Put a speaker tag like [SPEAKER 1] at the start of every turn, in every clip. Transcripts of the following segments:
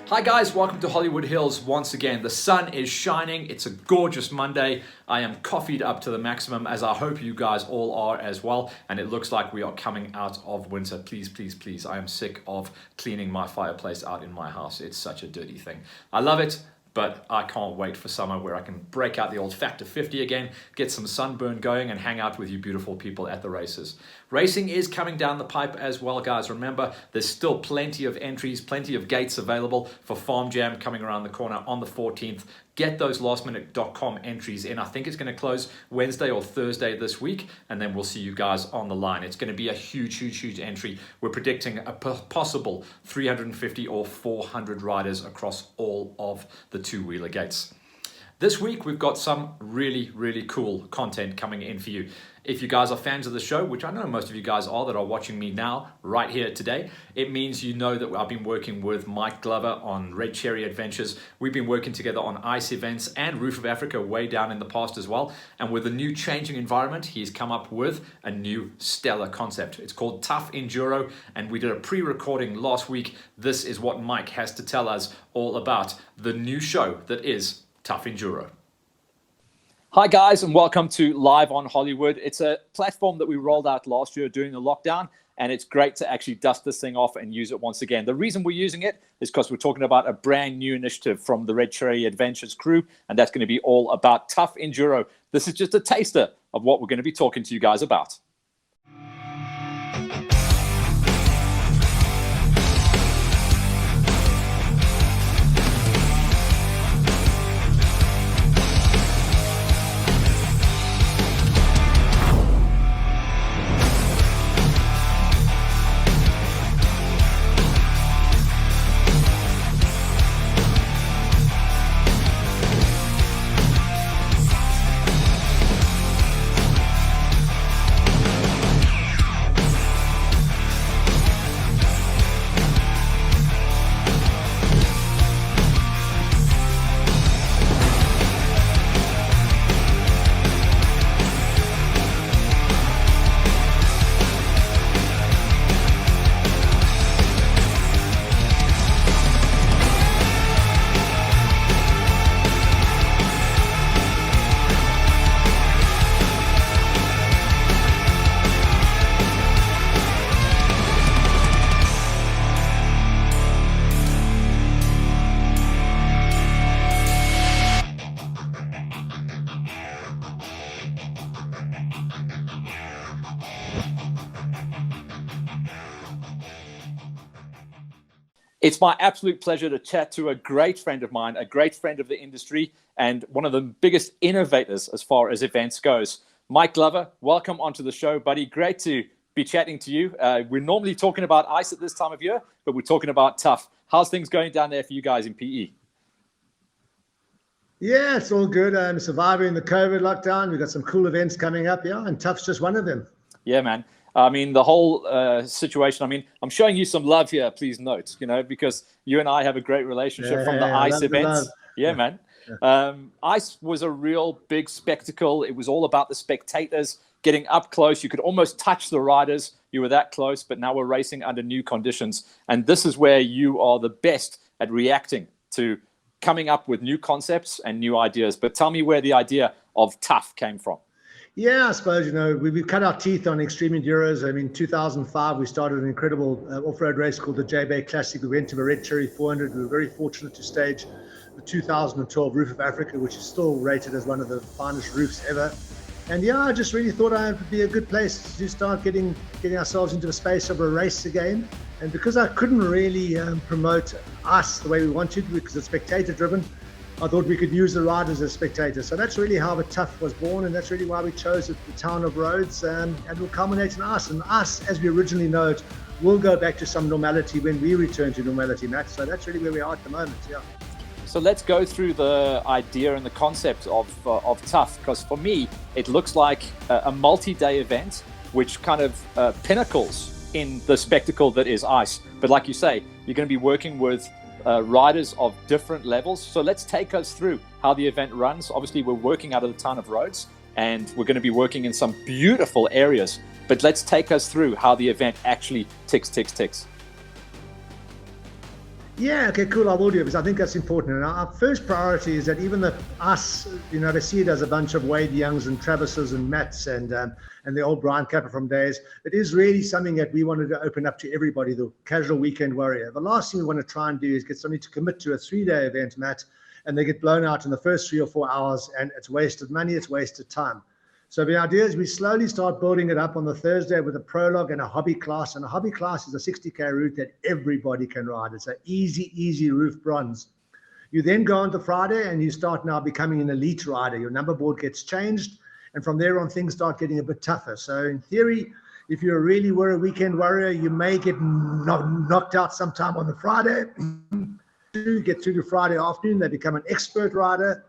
[SPEAKER 1] Hi guys, welcome to Hollywood Hills once again. The sun is shining, it's a gorgeous Monday. I am coffeed up to the maximum, as I hope you guys all are as well. And it looks like we are coming out of winter. Please, please, please, I am sick of cleaning my fireplace out in my house. It's such a dirty thing. I love it, but I can't wait for summer where I can break out the old Factor 50 again, get some sunburn going and hang out with you beautiful people at the races. Racing is coming down the pipe as well, guys. Remember, there's still plenty of entries, plenty of gates available for Farm Jam coming around the corner on the 14th. Get those lastminute.com entries in. I think it's going to close Wednesday or Thursday this week, and then we'll see you guys on the line. It's going to be a huge, huge, huge entry. We're predicting a possible 350 or 400 riders across all of the two-wheeler gates. This week, we've got some really, really cool content coming in for you. If you guys are fans of the show, which I know most of you guys are that are watching me now, right here today, it means you know that I've been working with Mike Glover on Red Cherry Adventures. We've been working together on ICE events and Roof of Africa way down in the past as well. And with the new changing environment, he's come up with a new stellar concept. It's called Tough Enduro, and we did a pre-recording last week. This is what Mike has to tell us all about the new show that is Tough Enduro. Hi guys, and welcome to Live on Hollywood. It's a platform that we rolled out last year during the lockdown, and it's great to actually dust this thing off and use it once again. The reason we're using it is because we're talking about a brand new initiative from the Red Cherry Adventures crew, and that's going to be all about Tough Enduro. This is just a taster of what we're going to be talking to you guys about. It's my absolute pleasure to chat to a great friend of mine, a great friend of the industry, and one of the biggest innovators as far as events goes. Mike Glover, welcome onto the show, buddy. Great to be chatting to you. We're normally talking about ICE at this time of year, but we're talking about Tough. How's things going down there for you guys in PE?
[SPEAKER 2] Yeah, it's all good. I'm surviving the COVID lockdown. We've got some cool events coming up, yeah, and Tough's just one of them.
[SPEAKER 1] Yeah, man. I mean, the whole situation, I mean, I'm showing you some love here, please note, because you and I have a great relationship from the ICE events. Yeah, man. ICE was a real big spectacle. It was all about the spectators getting up close. You could almost touch the riders. You were that close, but now we're racing under new conditions. And this is where you are the best at reacting to coming up with new concepts and new ideas. But tell me where the idea of Tough came from.
[SPEAKER 2] Yeah, I suppose, we've cut our teeth on extreme enduros. I mean, 2005, we started an incredible off-road race called the J-Bay Classic. We went to the Red Cherry 400. We were very fortunate to stage the 2012 Roof of Africa, which is still rated as one of the finest roofs ever. And yeah, I just really thought it would be a good place to start getting ourselves into the space of a race again. And because I couldn't really promote us the way we wanted, because it's spectator driven, I thought we could use the riders as spectators. So that's really how the Tough was born, and that's really why we chose the town of Rhodes, and will culminate in us. And us, as we originally know it, will go back to some normality when we return to normality, Matt. So that's really where we are at the moment, yeah.
[SPEAKER 1] So let's go through the idea and the concept of Tough, because for me, it looks like a multi-day event, which kind of pinnacles in the spectacle that is ICE. But like you say, you're going to be working with riders of different levels. So let's take us through how the event runs. Obviously, we're working out of the town of Rhodes, and we're going to be working in some beautiful areas. But let's take us through how the event actually ticks.
[SPEAKER 2] Yeah, okay, cool. I will do, because I think that's important. And our first priority is that even us, they see it as a bunch of Wade Youngs and Travises and Matts and the old Brian Capper from days. It is really something that we wanted to open up to everybody, the casual weekend warrior. The last thing we want to try and do is get somebody to commit to a 3-day event, Matt, and they get blown out in the first 3 or 4 hours, and it's wasted money, it's wasted time. So the idea is we slowly start building it up on the Thursday with a prologue and a hobby class. And a hobby class is a 60K route that everybody can ride. It's an easy roof bronze. You then go on to Friday and you start now becoming an elite rider. Your number board gets changed. And from there on, things start getting a bit tougher. So in theory, if you're really a weekend warrior, you may get knocked out sometime on the Friday. You get through to Friday afternoon, they become an expert rider.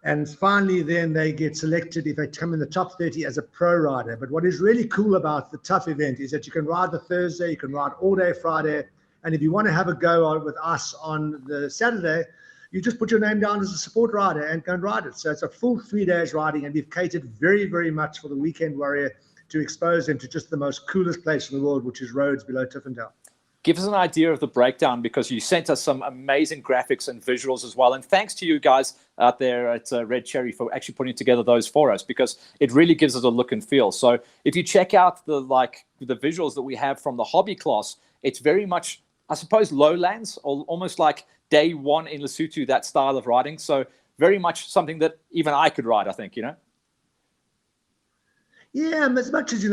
[SPEAKER 2] And finally, then they get selected if they come in the top 30 as a pro rider. But what is really cool about the tough event is that you can ride the Thursday, you can ride all day Friday. And if you want to have a go on with us on the Saturday, you just put your name down as a support rider and go and ride it. So it's a full 3 days riding, and we've catered very much for the weekend warrior to expose them to just the most coolest place in the world, which is Rhodes below Tiffindale.
[SPEAKER 1] Give us an idea of the breakdown, because you sent us some amazing graphics and visuals as well. And thanks to you guys out there at Red Cherry for actually putting together those for us, because it really gives us a look and feel. So if you check out the visuals that we have from the hobby class, it's very much, I suppose, lowlands, or almost like day one in Lesotho, that style of riding. So very much something that even I could ride, I think,
[SPEAKER 2] Yeah, as much as,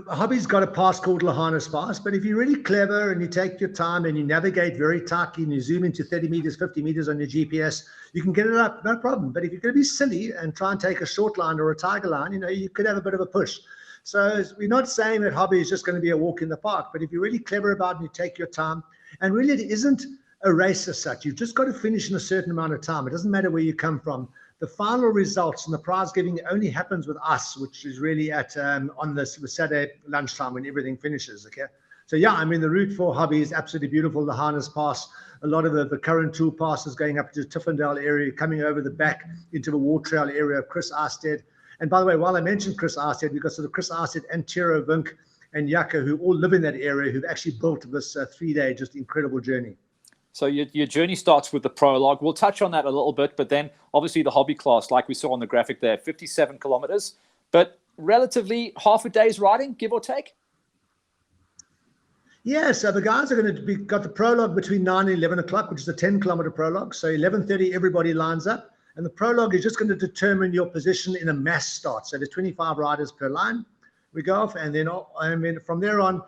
[SPEAKER 2] hobby's got a pass called Lahanas Pass, but if you're really clever and you take your time and you navigate very tightly and you zoom into 30 meters, 50 meters on your GPS, you can get it up, no problem. But if you're going to be silly and try and take a short line or a tiger line, you could have a bit of a push. So we're not saying that hobby is just going to be a walk in the park, but if you're really clever about it and you take your time, and really it isn't a race as such. You've just got to finish in a certain amount of time. It doesn't matter where you come from. The final results and the prize giving only happens with us, which is really at on the Saturday lunchtime when everything finishes. Okay, so yeah, I mean the route for hobby is absolutely beautiful. The Harness Pass, a lot of the current tool passes going up to the Tiffindale area, coming over the back into the War Trail area of Chris Arsted. And by the way, while I mentioned Chris Arsted, we've got sort of Chris Arsted and Tero Vink and Yaka, who all live in that area, who've actually built this 3-day just incredible journey.
[SPEAKER 1] So your journey starts with the prologue. We'll touch on that a little bit, but then obviously the hobby class, like we saw on the graphic there, 57 kilometers, but relatively half a day's riding, give or take.
[SPEAKER 2] Yeah, so the guys are going to be got the prologue between 9 and 11 o'clock, which is a 10-kilometer prologue. So 11:30, everybody lines up, and the prologue is just going to determine your position in a mass start. So there's 25 riders per line. We go off, and then from there on,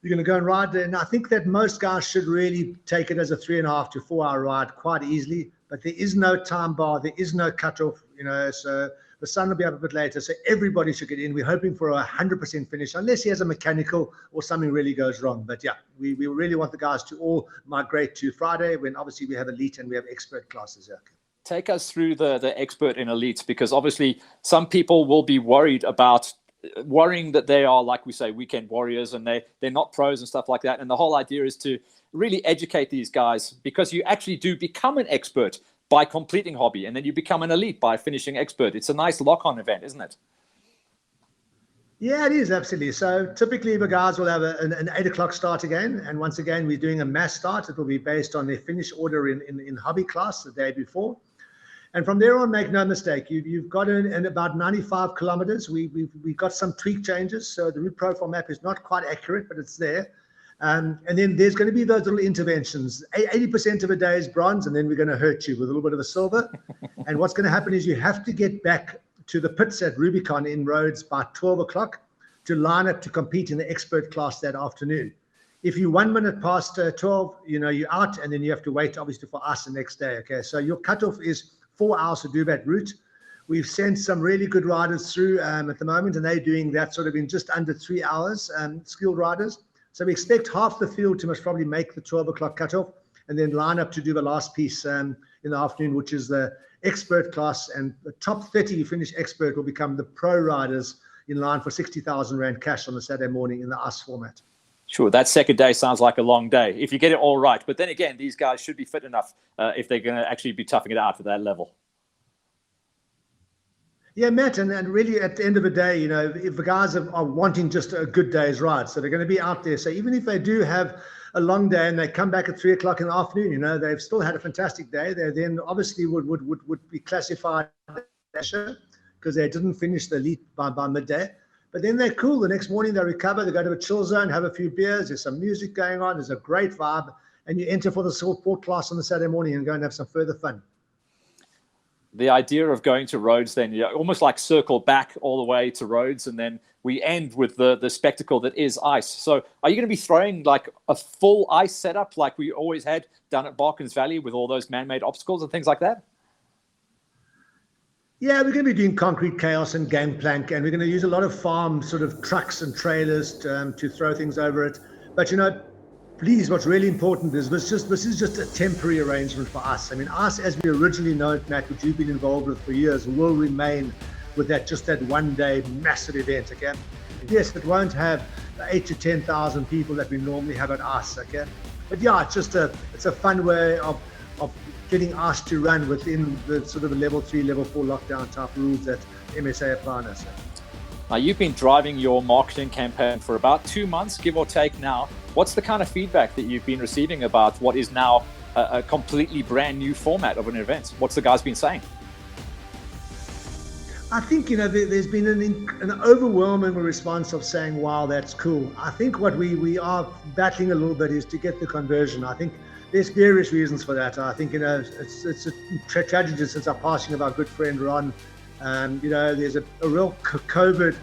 [SPEAKER 2] you're going to go and ride there. And I think that most guys should really take it as a 3.5 to 4 hour ride quite easily. But there is no time bar. There is no cutoff, so the sun will be up a bit later. So everybody should get in. We're hoping for a 100% finish, unless he has a mechanical or something really goes wrong. But yeah, we really want the guys to all migrate to Friday, when obviously we have elite and we have expert classes here.
[SPEAKER 1] Take us through the expert and elites, because obviously some people will be worrying that they are, like we say, weekend warriors, and they're not pros and stuff like that. And the whole idea is to really educate these guys, because you actually do become an expert by completing hobby, and then you become an elite by finishing expert. It's a nice lock-on event, isn't it?
[SPEAKER 2] Yeah, it is, absolutely. So typically the guys will have an 8 o'clock start again. And once again, we're doing a mass start. It will be based on their finish order in hobby class the day before. And from there on, make no mistake, you've got in about 95 kilometers. We've got some tweak changes. So the route profile map is not quite accurate, but it's there. And then there's going to be those little interventions. 80% of a day is bronze, and then we're going to hurt you with a little bit of a silver. And what's going to happen is you have to get back to the pits at Rubicon in Rhodes by 12 o'clock to line up to compete in the expert class that afternoon. If you're 1 minute past 12, you're out, and then you have to wait, obviously, for us the next day. Okay, so your cutoff is 4 hours to do that route. We've sent some really good riders through at the moment, and they're doing that sort of in just under 3 hours, skilled riders. So we expect half the field to most probably make the 12 o'clock cutoff, and then line up to do the last piece in the afternoon, which is the expert class. And the top 30 who finish expert will become the pro riders in line for 60,000 Rand cash on the Saturday morning in the US format.
[SPEAKER 1] Sure, that second day sounds like a long day if you get it all right. But then again, these guys should be fit enough if they're going to actually be toughing it out at that level.
[SPEAKER 2] Yeah, Matt, and really at the end of the day, if the guys are wanting just a good day's ride, so they're going to be out there. So even if they do have a long day and they come back at 3 o'clock in the afternoon, you know, they've still had a fantastic day. They then obviously would be classified because they didn't finish the elite by midday. But then they're cool. The next morning they recover, they go to a chill zone, have a few beers, there's some music going on, there's a great vibe, and you enter for the sport class on the Saturday morning and go and have some further fun.
[SPEAKER 1] The idea of going to Rhodes then, you almost like circle back all the way to Rhodes, and then we end with the spectacle that is ice. So are you going to be throwing like a full ice setup like we always had down at Barkens Valley with all those man-made obstacles and things like that?
[SPEAKER 2] Yeah, we're going to be doing concrete chaos and gangplank, and we're going to use a lot of farm sort of trucks and trailers to throw things over it. But, you know, please, what's really important is this is just a temporary arrangement for us. I mean, us, as we originally know it, Matt, which you've been involved with for years, will remain with that one day massive event, okay? Yes, it won't have the 8 to 10,000 people that we normally have at us, okay? But yeah, it's a fun way of getting us to run within the sort of level 3, level 4 lockdown type rules that MSA apply on us.
[SPEAKER 1] Now, you've been driving your marketing campaign for about 2 months, give or take now. What's the kind of feedback that you've been receiving about what is now a completely brand new format of an event? What's the guys been saying?
[SPEAKER 2] I think, you know, there's been an overwhelming response of saying, wow, that's cool. I think what we are battling a little bit is to get the conversion. I think there's various reasons for that. I think, you know, it's a tragedy since our passing of our good friend Ron. You know, there's a real COVID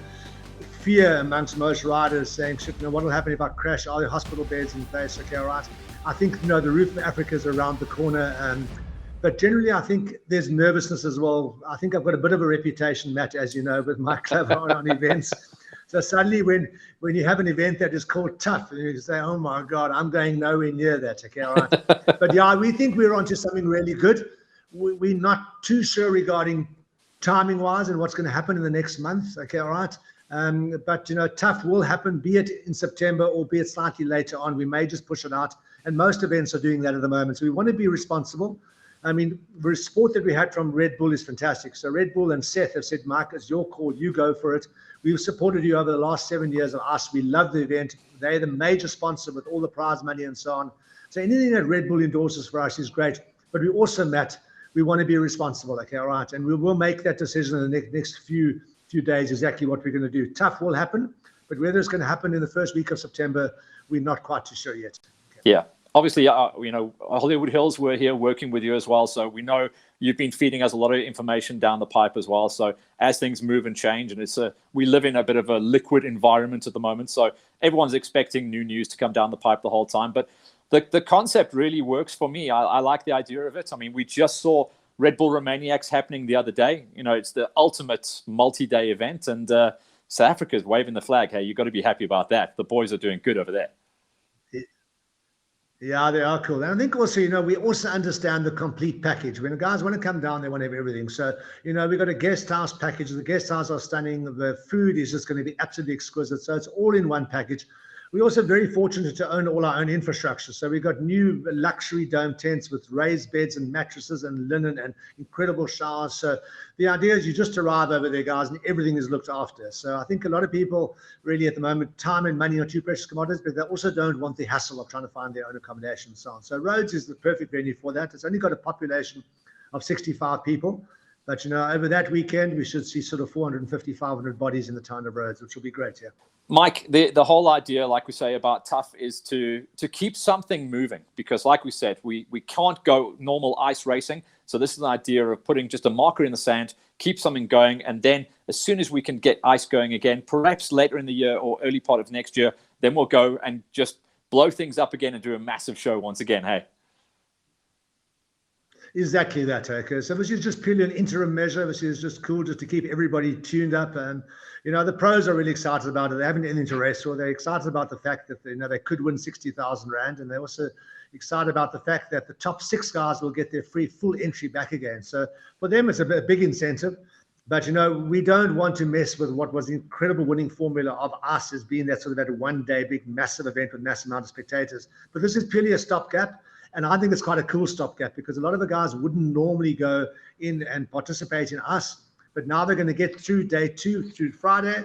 [SPEAKER 2] fear amongst most riders saying, shit, you know, what will happen if I crash? Are there hospital beds in place? Okay, all right. I think, you know, the roof of Africa is around the corner. But generally, I think there's nervousness as well. I think I've got a bit of a reputation, Matt, as you know, with my club on events. So suddenly when you have an event that is called tough, and you say, oh my God, I'm going nowhere near that. Okay, all right. But yeah, we think we're onto something really good. We're not too sure regarding timing wise and what's going to happen in the next month. Okay, all right. But, you know, tough will happen, be it in September or be it slightly later on. We may just push it out. And most events are doing that at the moment. So we want to be responsible. I mean, the support that we had from Red Bull is fantastic. So Red Bull and Seth have said, Mark, it's your call. You go for it. We've supported you over the last 7 years of us. We love the event. They're the major sponsor with all the prize money and so on. So anything that Red Bull endorses for us is great. But we also, Matt, we want to be responsible. Okay, all right. And we will make that decision in the next few days, exactly what we're going to do. Tough will happen. But whether it's going to happen in the first week of September, we're not quite too sure yet. Okay.
[SPEAKER 1] Yeah. Obviously, you know, Hollywood Hills, we're here working with you as well. So we know you've been feeding us a lot of information down the pipe as well. So as things move and change, and we live in a bit of a liquid environment at the moment. So everyone's expecting new news to come down the pipe the whole time. But the concept really works for me. I like the idea of it. I mean, we just saw Red Bull Romaniacs happening the other day. You know, it's the ultimate multi-day event. And South Africa's waving the flag. Hey, you've got to be happy about that. The boys are doing good over there.
[SPEAKER 2] Yeah, they are cool. And I think also, you know, we also understand the complete package. When the guys want to come down, they want to have everything. So, you know, we've got a guest house package. The guest house are stunning. The food is just going to be absolutely exquisite. So it's all in one package. We're also very fortunate to own all our own infrastructure. So we've got new luxury dome tents with raised beds and mattresses and linen and incredible showers. So the idea is you just arrive over there, guys, and everything is looked after. So I think a lot of people really at the moment, time and money are two precious commodities, but they also don't want the hassle of trying to find their own accommodation and so on. So Rhodes is the perfect venue for that. It's only got a population of 65 people. But, you know, over that weekend, we should see sort of 450, 500 bodies in the town of Rhodes, which will be great, yeah.
[SPEAKER 1] Mike, the whole idea, like we say, about tough is to keep something moving, because like we said, we can't go normal ice racing. So this is an idea of putting just a marker in the sand, keep something going, and then as soon as we can get ice going again, perhaps later in the year or early part of next year, then we'll go and just blow things up again and do a massive show once again, hey?
[SPEAKER 2] Exactly that, okay. So this is just purely an interim measure. This is just cool just to keep everybody tuned up. And, you know, the pros are really excited about it. They haven't anything to race for. They're excited about the fact that, you know, they could win 60,000 Rand. And they're also excited about the fact that the top 6 guys will get their free full entry back again. So for them, it's a big incentive. But, you know, we don't want to mess with what was the incredible winning formula of us as being that sort of that one day big massive event with massive amount of spectators. But this is purely a stopgap. And I think it's quite a cool stopgap because a lot of the guys wouldn't normally go in and participate in us. But now they're going to get through day 2 through Friday.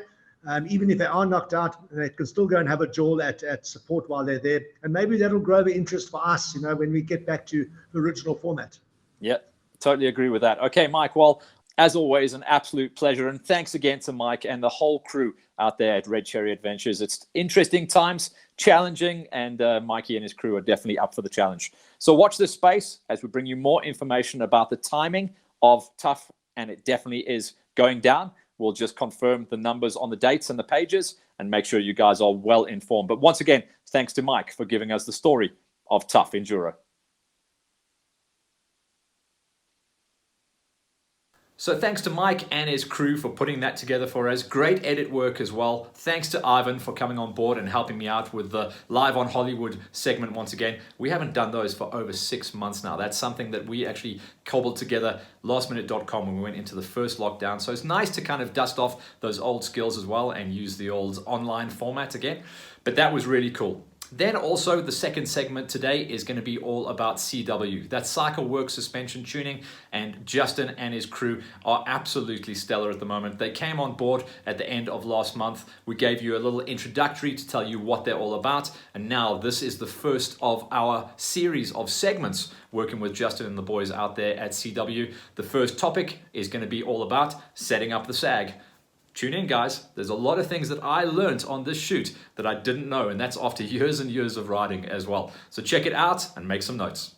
[SPEAKER 2] Even if they are knocked out, they can still go and have a jaw at support while they're there. And maybe that'll grow the interest for us, when we get back to the original format.
[SPEAKER 1] Yeah, totally agree with that. Okay, Mike, well, as always, an absolute pleasure. And thanks again to Mike and the whole crew out there at Red Cherry Adventures. It's interesting times, challenging, and Mikey and his crew are definitely up for the challenge. So watch this space as we bring you more information about the timing of Tough, and it definitely is going down. We'll just confirm the numbers on the dates and the pages and make sure you guys are well informed. But once again, thanks to Mike for giving us the story of Tough Enduro. So thanks to Mike and his crew for putting that together for us. Great edit work as well. Thanks to Ivan for coming on board and helping me out with the Live on Hollywood segment once again. We haven't done those for over 6 months now. That's something that we actually cobbled together lastminute.com when we went into the first lockdown. So it's nice to kind of dust off those old skills as well and use the old online format again. But that was really cool. Then also the second segment today is going to be all about CW. That's Cycle Works Suspension Tuning, and Justin and his crew are absolutely stellar at the moment. They came on board at the end of last month. We gave you a little introductory to tell you what they're all about, and now this is the first of our series of segments working with Justin and the boys out there at CW. The first topic is going to be all about setting up the SAG. Tune in, guys. There's a lot of things that I learned on this shoot that I didn't know, and that's after years and years of riding as well. So check it out and make some notes.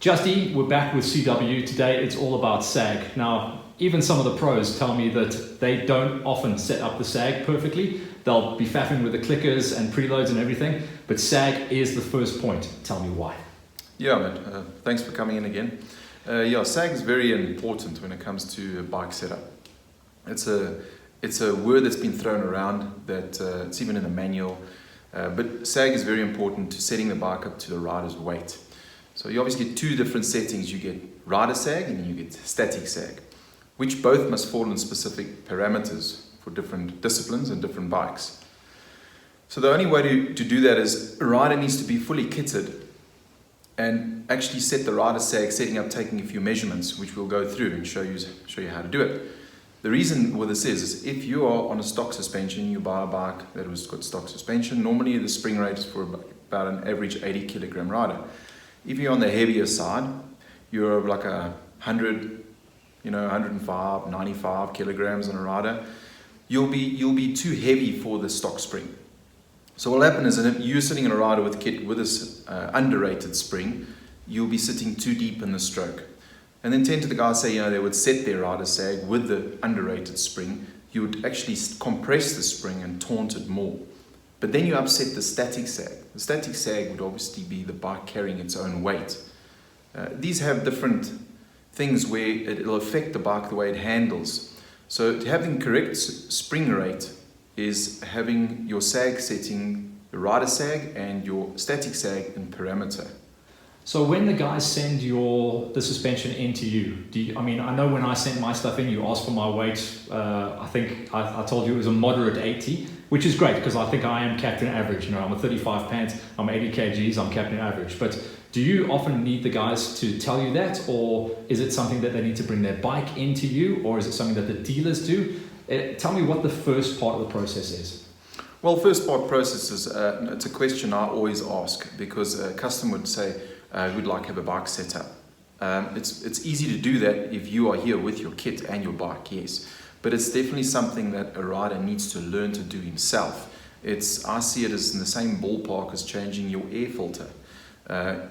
[SPEAKER 1] Justy, we're back with CW. Today it's all about SAG. Now, even some of the pros tell me that they don't often set up the SAG perfectly. They'll be faffing with the clickers and preloads and everything, but SAG is the first point. Tell me why.
[SPEAKER 3] Yeah, man. Thanks for coming in again. SAG is very important when it comes to a bike setup. It's a word that's been thrown around, that it's even in a manual, but SAG is very important to setting the bike up to the rider's weight. So you obviously get two different settings. You get rider SAG and you get static SAG, which both must fall in specific parameters for different disciplines and different bikes. So the only way to do that is a rider needs to be fully kitted and actually set the rider SAG, taking a few measurements, which we'll go through and show you how to do it. The reason for this is if you are on a stock suspension, you buy a bike that has got stock suspension, normally the spring rate is for about an average 80 kilogram rider. If you're on the heavier side, you're like 100, 105, 95 kilograms on a rider, you'll be too heavy for the stock spring. So what will happen is that if you're sitting in a rider with kit with this underrated spring, you'll be sitting too deep in the stroke. And then tend to the guys say, they would set their rider SAG with the underrated spring. You would actually compress the spring and taunt it more. But then you upset the static SAG. The static SAG would obviously be the bike carrying its own weight. These have different things where it'll affect the bike the way it handles. So having correct spring rate is having your SAG setting, the rider SAG and your static SAG in parameter.
[SPEAKER 1] So when the guys send the suspension into you, I know when I sent my stuff in, you asked for my weight. I think I told you it was a moderate 80, which is great because I think I am captain average. I'm a 35 pants, I'm 80 kgs, I'm captain average. But do you often need the guys to tell you that, or is it something that they need to bring their bike into you, or is it something that the dealers do? Tell me what the first part of the process is.
[SPEAKER 3] Well, first part process is, it's a question I always ask because a customer would say, we'd like to have a bike set up. It's easy to do that if you are here with your kit and your bike, yes. But it's definitely something that a rider needs to learn to do himself. I see it as in the same ballpark as changing your air filter.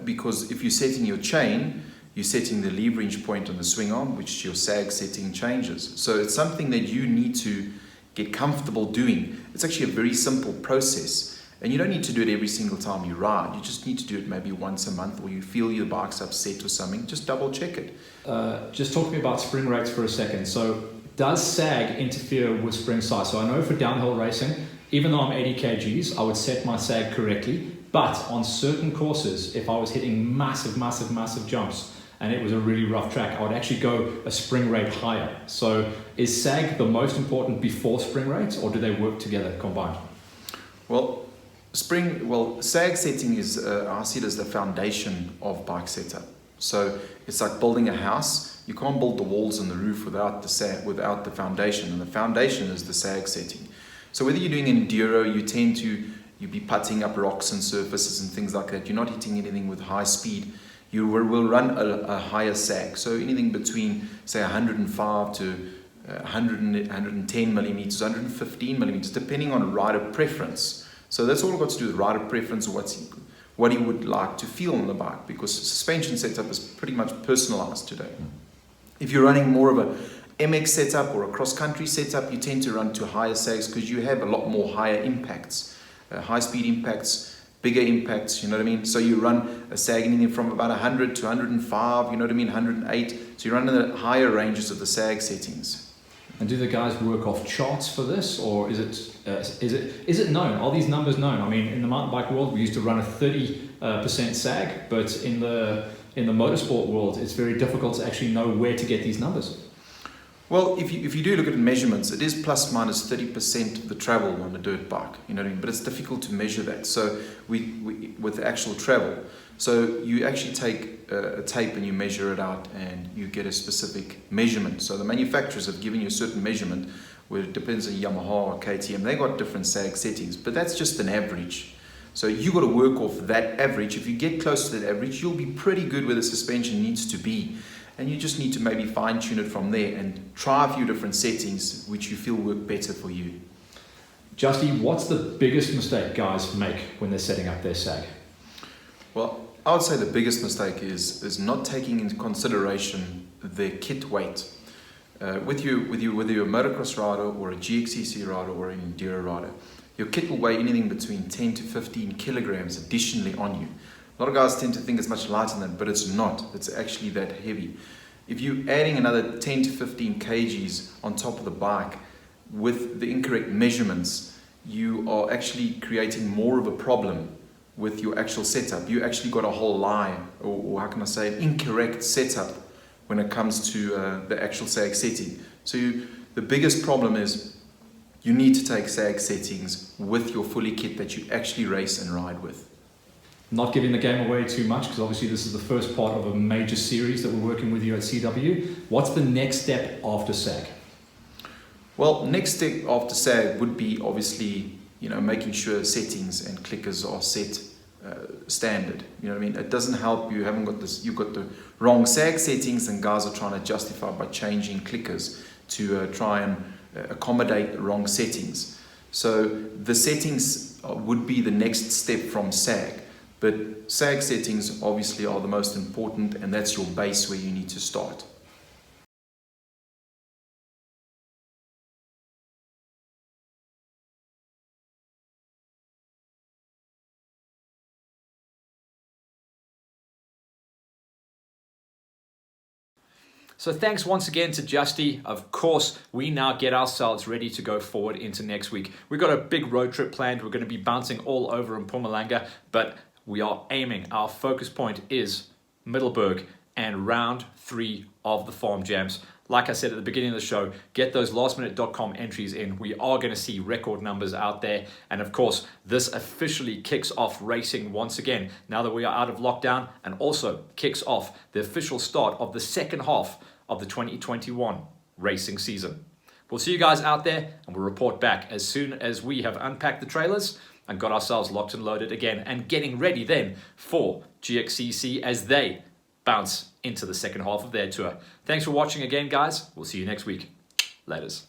[SPEAKER 3] Because if you're setting your chain, you're setting the leverage point on the swing arm, which your SAG setting changes. So it's something that you need to get comfortable doing. It's actually a very simple process. And you don't need to do it every single time you ride. You just need to do it maybe once a month, or you feel your bike's upset or something. Just double check it.
[SPEAKER 1] Just talk to me about spring rates for a second. So does SAG interfere with spring size? So I know for downhill racing, even though I'm 80 kgs, I would set my SAG correctly. But on certain courses, if I was hitting massive jumps, and it was a really rough track, I would actually go a spring rate higher. So is SAG the most important before spring rates, or do they work together combined?
[SPEAKER 3] Well, SAG setting is, I see it as the foundation of bike setup. So it's like building a house. You can't build the walls and the roof without the foundation, and the foundation is the sag setting. So whether you're doing enduro, you'll be putting up rocks and surfaces and things like that. You're not hitting anything with high speed. You will run a higher sag. So anything between, say, 105 to 110 millimeters, 115 millimeters, depending on rider preference. So that's all got to do with rider preference, what he would like to feel on the bike, because suspension setup is pretty much personalized today. If you're running more of a MX setup or a cross-country setup, you tend to run to higher sags because you have a lot more higher impacts, high-speed impacts, bigger impacts, you know what I mean? So you run a sag anything from about 100 to 105, you know what I mean, 108. So you run in the higher ranges of the sag settings.
[SPEAKER 1] And do the guys work off charts for this, or is it known? Are these numbers known? I mean, in the mountain bike world, we used to run a 30% sag, but in the motorsport world, it's very difficult to actually know where to get these numbers.
[SPEAKER 3] Well, if you do look at measurements, it is plus minus 30% of the travel on a dirt bike, you know what I mean? But it's difficult to measure that. So we with the actual travel, so you actually take a tape and you measure it out and you get a specific measurement. So the manufacturers have given you a certain measurement, where it depends on Yamaha or KTM. They got different sag settings, but that's just an average. So you got to work off that average. If you get close to that average, you'll be pretty good where the suspension needs to be. And you just need to maybe fine tune it from there and try a few different settings which you feel work better for you.
[SPEAKER 1] Justy, what's the biggest mistake guys make when they're setting up their sag?
[SPEAKER 3] Well, I would say the biggest mistake is not taking into consideration their kit weight. Whether you're a motocross rider or a GXCC rider or an enduro rider, your kit will weigh anything between 10 to 15 kilograms additionally on you. A lot of guys tend to think it's much lighter than that, but it's not. It's actually that heavy. If you're adding another 10 to 15 kgs on top of the bike with the incorrect measurements, you are actually creating more of a problem with your actual setup. You actually got a whole lie, or how can I say, an incorrect setup when it comes to the actual sag setting. So the biggest problem is you need to take sag settings with your fully kit that you actually race and ride with.
[SPEAKER 1] Not giving the game away too much, because obviously this is the first part of a major series that we're working with you at CW. What's the next step after SAG?
[SPEAKER 3] Well, next step after SAG would be obviously, making sure settings and clickers are set standard. You know what I mean? It doesn't help you haven't got this. You've got the wrong SAG settings, and guys are trying to justify by changing clickers to try and accommodate the wrong settings. So the settings would be the next step from SAG. But SAG settings obviously are the most important, and that's your base where you need to start.
[SPEAKER 1] So thanks once again to Justy. Of course, we now get ourselves ready to go forward into next week. We've got a big road trip planned. We're going to be bouncing all over in Mpumalanga, but we are aiming. Our focus point is Middelburg and round 3 of the Farm Jams. Like I said at the beginning of the show, get those lastminute.com entries in. We are going to see record numbers out there. And of course, this officially kicks off racing once again, now that we are out of lockdown, and also kicks off the official start of the second half of the 2021 racing season. We'll see you guys out there, and we'll report back as soon as we have unpacked the trailers and got ourselves locked and loaded again, and getting ready then for GXCC as they bounce into the second half of their tour. Thanks for watching again, guys. We'll see you next week. Laters.